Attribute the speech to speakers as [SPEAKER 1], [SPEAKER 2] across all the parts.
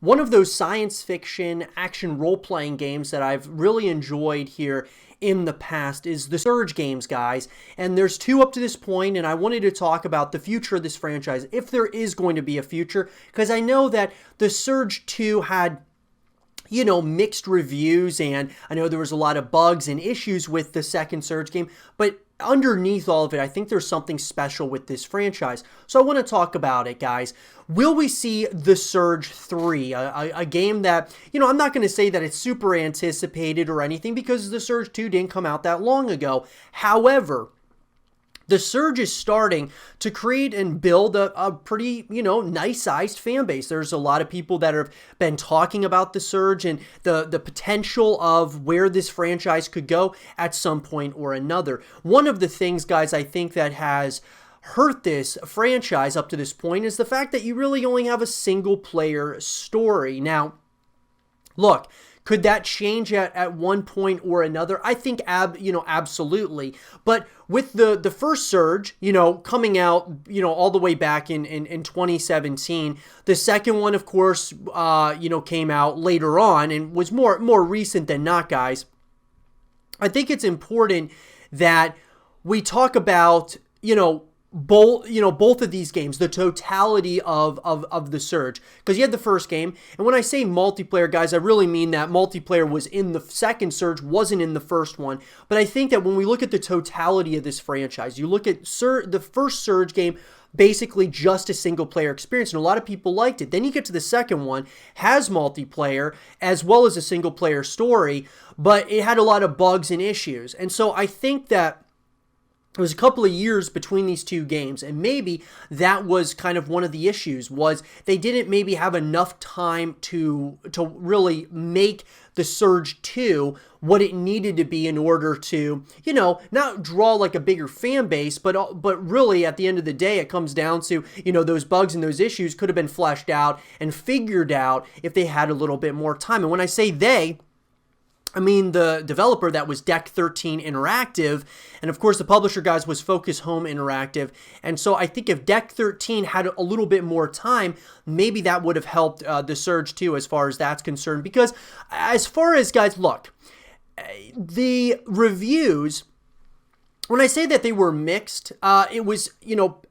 [SPEAKER 1] one of those science fiction action role-playing games that I've really enjoyed here in the past is the Surge games, guys. And there's two up to this point, and I wanted to talk about the future of this franchise, if there is going to be a future, because I know that the Surge 2 had mixed reviews, and I know there was a lot of bugs and issues with the second Surge game, but underneath all of it, I think there's something special with this franchise. So I want to talk about it, guys. Will we see The Surge 3, a game that, I'm not going to say that it's super anticipated or anything because The Surge 2 didn't come out that long ago. However, The Surge is starting to create and build a pretty, nice-sized fan base. There's a lot of people that have been talking about The Surge and the potential of where this franchise could go at some point or another. One of the things, guys, I think that has hurt this franchise up to this point is the fact that you really only have a single-player story. Now, look, could that change at one point or another? I think absolutely. But with the first Surge, coming out, all the way back in 2017, the second one, of course, came out later on and was more recent than not, guys. I think it's important that we talk about, both of these games, the totality of the Surge, because you had the first game, and when I say multiplayer, guys, I really mean that multiplayer was in the second Surge, wasn't in the first one. But I think that when we look at the totality of this franchise, you look at the first Surge game, basically just a single player experience, and a lot of people liked it. Then you get to the second one, has multiplayer as well as a single player story, but it had a lot of bugs and issues. And so I think that it was a couple of years between these two games, and maybe that was kind of one of the issues, was they didn't maybe have enough time to really make the Surge 2 what it needed to be in order to, not draw like a bigger fan base, but really at the end of the day, it comes down to, those bugs and those issues could have been fleshed out and figured out if they had a little bit more time. And when I say they, I mean the developer that was Deck 13 Interactive, and of course the publisher, guys, was Focus Home Interactive. And so I think if Deck 13 had a little bit more time, maybe that would have helped the Surge 2 as far as that's concerned. Because as far as, guys, look, the reviews, when I say that they were mixed, it was,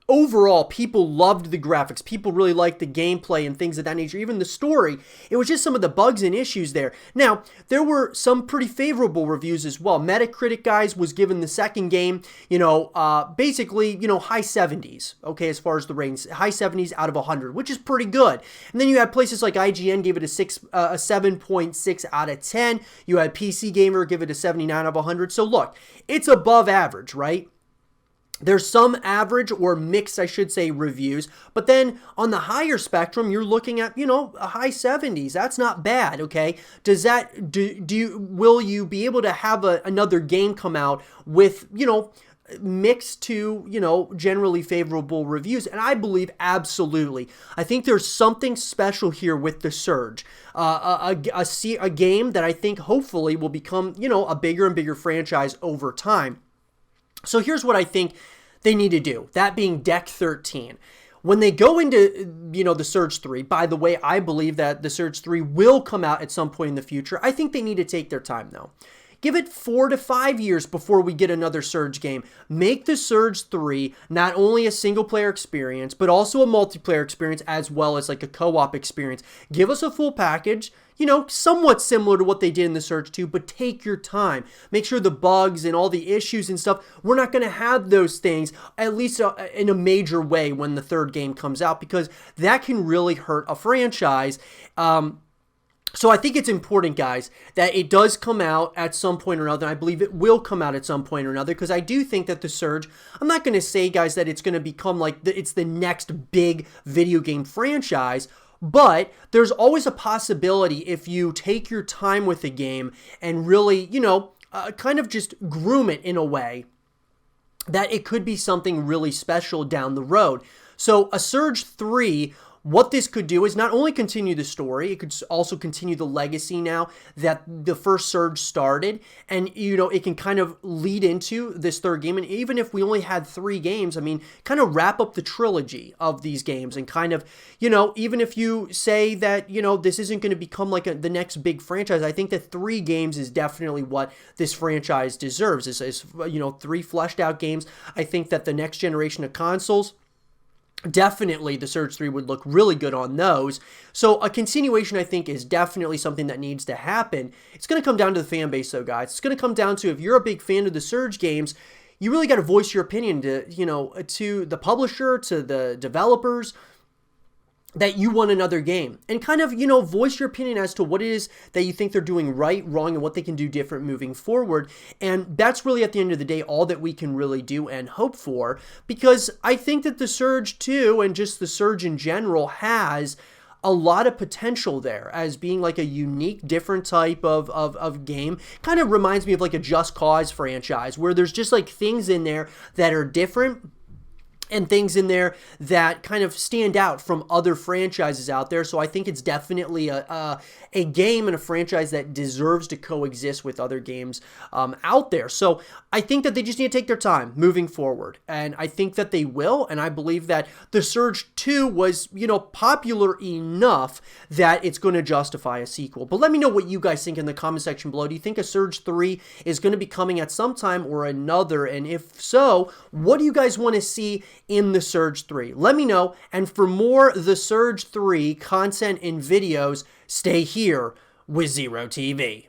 [SPEAKER 1] overall, people loved the graphics. People really liked the gameplay and things of that nature. Even the story, it was just some of the bugs and issues there. Now, there were some pretty favorable reviews as well. Metacritic, guys, was given the second game, basically, high 70s, okay, as far as the ratings. High 70s out of 100, which is pretty good. And then you had places like IGN gave it a 7.6 out of 10. You had PC Gamer give it a 79 out of 100. So look, it's above average, right? There's some average or mixed, I should say, reviews. But then on the higher spectrum, you're looking at, a high 70s. That's not bad, okay? Will you be able to have another game come out with, mixed to, generally favorable reviews? And I believe absolutely. I think there's something special here with the Surge. A game that I think hopefully will become, a bigger and bigger franchise over time. So here's what I think they need to do, that being Deck 13. When they go into, the Surge 3, by the way, I believe that the Surge 3 will come out at some point in the future. I think they need to take their time, though. Give it 4 to 5 years before we get another Surge game. Make the Surge 3 not only a single-player experience, but also a multiplayer experience as well as like a co-op experience. Give us a full package, somewhat similar to what they did in the Surge 2, but take your time. Make sure the bugs and all the issues and stuff, we're not going to have those things, at least in a major way when the third game comes out, because that can really hurt a franchise. So I think it's important, guys, that it does come out at some point or another. I believe it will come out at some point or another, because I do think that the Surge, I'm not going to say, guys, that it's going to become like it's the next big video game franchise, but there's always a possibility if you take your time with the game and really, kind of just groom it in a way, that it could be something really special down the road. So a Surge 3 what this could do is not only continue the story, it could also continue the legacy now that the first Surge started. And, you know, it can kind of lead into this third game. And even if we only had 3 games, I mean, kind of wrap up the trilogy of these games and kind of, you know, even if you say that, you know, this isn't going to become like the next big franchise, I think that 3 games is definitely what this franchise deserves, is you know, 3 fleshed out games. I think that the next generation of consoles, definitely the Surge 3 would look really good on those. So a continuation, I think, is definitely something that needs to happen. It's going to come down to the fan base, though, guys. It's going to come down to, if you're a big fan of the Surge games, you really got to voice your opinion to, you know, to the publisher, to the developers, that you want another game, and kind of, you know, voice your opinion as to what it is that you think they're doing right, wrong, and what they can do different moving forward. And that's really, at the end of the day, all that we can really do and hope for, because I think that the Surge 2 and just the Surge in general has a lot of potential there as being like a unique, different type of game. Kind of reminds me of like a Just Cause franchise, where there's just like things in there that are different, and things in there that kind of stand out from other franchises out there. So I think it's definitely a game and a franchise that deserves to coexist with other games out there. So I think that they just need to take their time moving forward. And I think that they will. And I believe that the Surge 2 was, you know, popular enough that it's going to justify a sequel. But let me know what you guys think in the comment section below. Do you think a Surge 3 is going to be coming at some time or another? And if so, what do you guys want to see in the Surge 3? Let me know. And for more the Surge 3 content and videos, stay here with Zero TV.